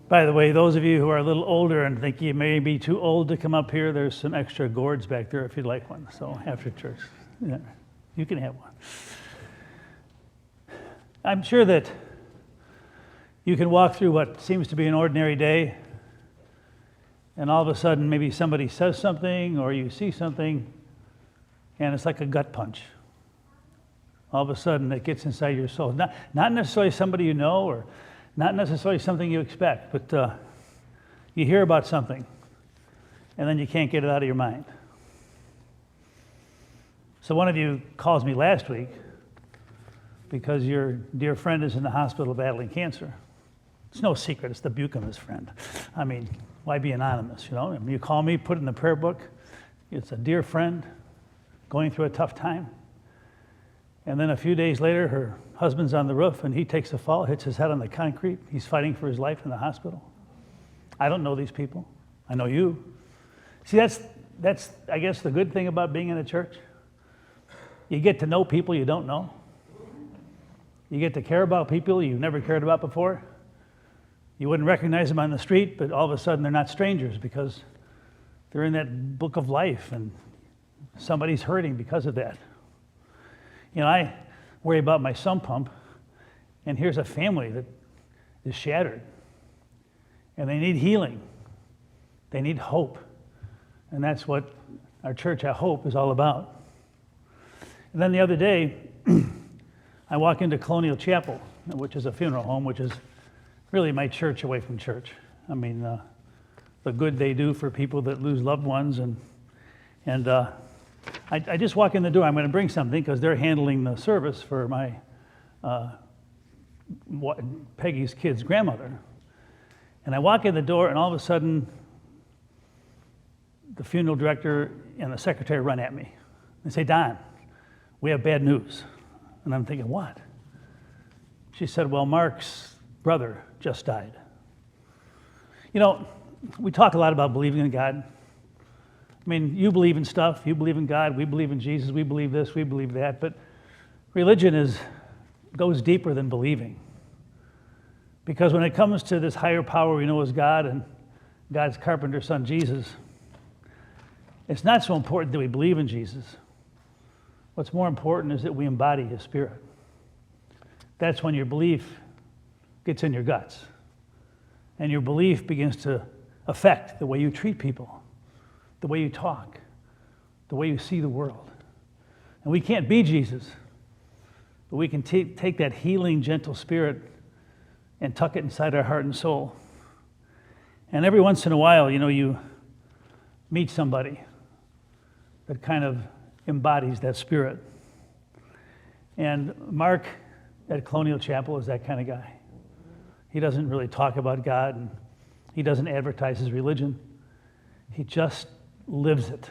By the way, those of you who are a little older and think you may be too old to come up here, there's some extra gourds back there if you'd like one. So after church, yeah, you can have one. I'm sure that you can walk through what seems to be an ordinary day, and all of a sudden maybe somebody says something or you see something, and it's like a gut punch. All of a sudden it gets inside your soul. Not necessarily somebody you know or not necessarily something you expect, but you hear about something, and then you can't get it out of your mind. So one of you calls me last week because your dear friend is in the hospital battling cancer. It's no secret, it's the Buchan's friend. I mean, why be anonymous, you know? I mean, you call me, put it in the prayer book. It's a dear friend going through a tough time. And then a few days later, her husband's on the roof and he takes a fall, hits his head on the concrete. He's fighting for his life in the hospital. I don't know these people. I know you. See, that's I guess the good thing about being in a church. You get to know people you don't know. You get to care about people you've never cared about before. You wouldn't recognize them on the street, but all of a sudden they're not strangers because they're in that book of life and somebody's hurting because of that. You know, I worry about my sump pump, and here's a family that is shattered, and they need healing. They need hope, and that's what our church at Hope is all about. And then the other day, I walk into Colonial Chapel, which is a funeral home, which is really my church away from church. I mean, the good they do for people that lose loved ones, and I just walk in the door. I'm going to bring something because they're handling the service for my Peggy's kid's grandmother. And I walk in the door, and all of a sudden, the funeral director and the secretary run at me. They say, "Don, we have bad news." And I'm thinking, what? She said, "Well, Mark's brother just died." You know, we talk a lot about believing in God. I mean, you believe in stuff, you believe in God, we believe in Jesus, we believe this, we believe that, but religion goes deeper than believing. Because when it comes to this higher power we know as God and God's carpenter son Jesus, it's not so important that we believe in Jesus. What's more important is that we embody his spirit. That's when your belief gets in your guts, and your belief begins to affect the way you treat people, the way you talk, the way you see the world. And we can't be Jesus, but we can take that healing, gentle spirit and tuck it inside our heart and soul. And every once in a while, you know, you meet somebody that kind of embodies that spirit. And Mark at Colonial Chapel is that kind of guy. He doesn't really talk about God, and he doesn't advertise his religion. He just lives it.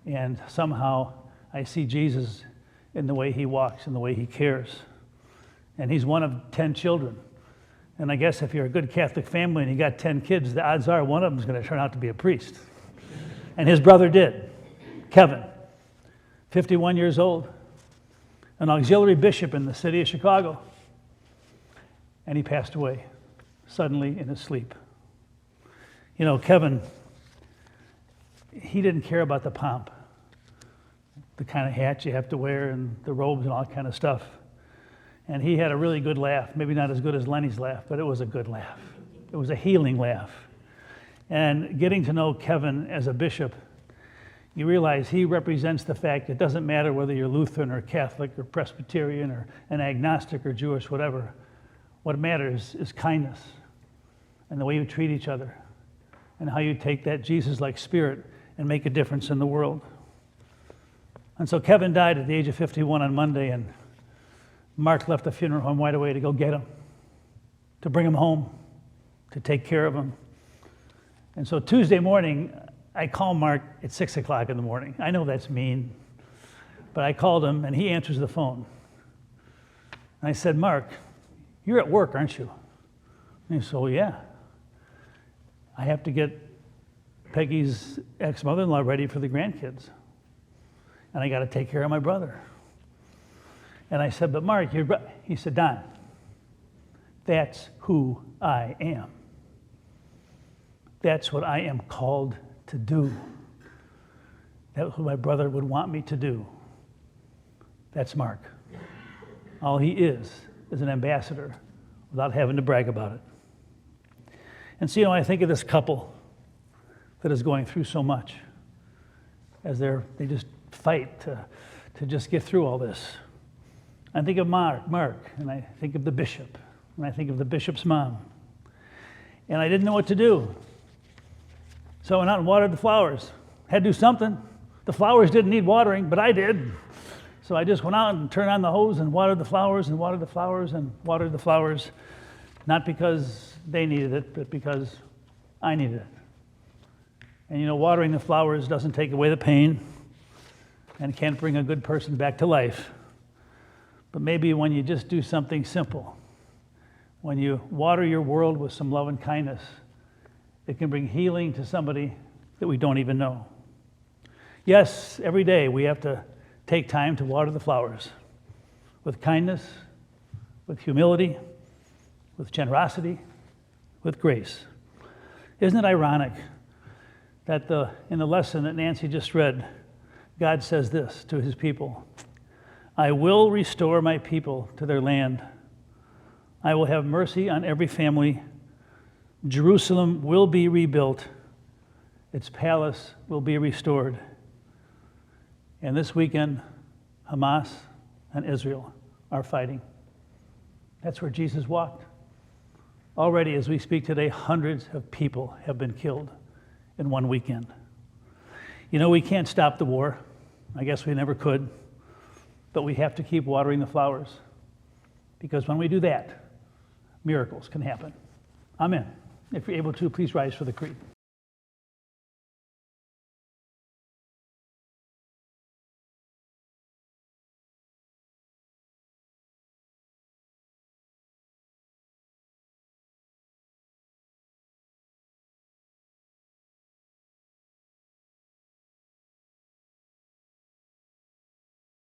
And somehow I see Jesus in the way he walks and the way he cares. And he's one of 10 children. And I guess if you're a good Catholic family and you got 10 kids, the odds are one of them is going to turn out to be a priest. And his brother did. Kevin, 51 years old, an auxiliary bishop in the city of Chicago. And he passed away suddenly in his sleep. You know, Kevin, he didn't care about the pomp, the kind of hat you have to wear and the robes and all that kind of stuff. And he had a really good laugh, maybe not as good as Lenny's laugh, but it was a good laugh. It was a healing laugh. And getting to know Kevin as a bishop, you realize he represents the fact it doesn't matter whether you're Lutheran or Catholic or Presbyterian or an agnostic or Jewish, whatever. What matters is kindness and the way you treat each other and how you take that Jesus-like spirit and make a difference in the world. And so Kevin died at the age of 51 on Monday, and Mark left the funeral home right away to go get him, to bring him home, to take care of him. And so Tuesday morning, I call Mark at 6 o'clock in the morning. I know that's mean, but I called him, and he answers the phone. And I said, "Mark, you're at work, aren't you?" And he said, "Well, yeah. I have to get Peggy's ex-mother-in-law ready for the grandkids. And I got to take care of my brother." And I said, "But Mark, he said, "Don, that's who I am." That's what I am called to do. That's what my brother would want me to do. That's Mark. All he is an ambassador without having to brag about it. And so, I think of this couple that is going through so much as they just fight to just get through all this. I think of Mark, and I think of the bishop, and I think of the bishop's mom. And I didn't know what to do. So I went out and watered the flowers. Had to do something. The flowers didn't need watering, but I did. So I just went out and turned on the hose and watered the flowers and watered the flowers and watered the flowers, not because they needed it, but because I needed it. And watering the flowers doesn't take away the pain and can't bring a good person back to life. But maybe when you just do something simple, when you water your world with some love and kindness, it can bring healing to somebody that we don't even know. Yes, every day we have to take time to water the flowers with kindness, with humility, with generosity, with grace. Isn't it ironic that in the lesson that Nancy just read, God says this to his people: I will restore my people to their land. I will have mercy on every family. Jerusalem will be rebuilt. Its palace will be restored. And this weekend, Hamas and Israel are fighting. That's where Jesus walked. Already, as we speak today, hundreds of people have been killed in one weekend. We can't stop the war. I guess we never could. But we have to keep watering the flowers, because when we do that, miracles can happen. Amen. If you're able to, please rise for the creed.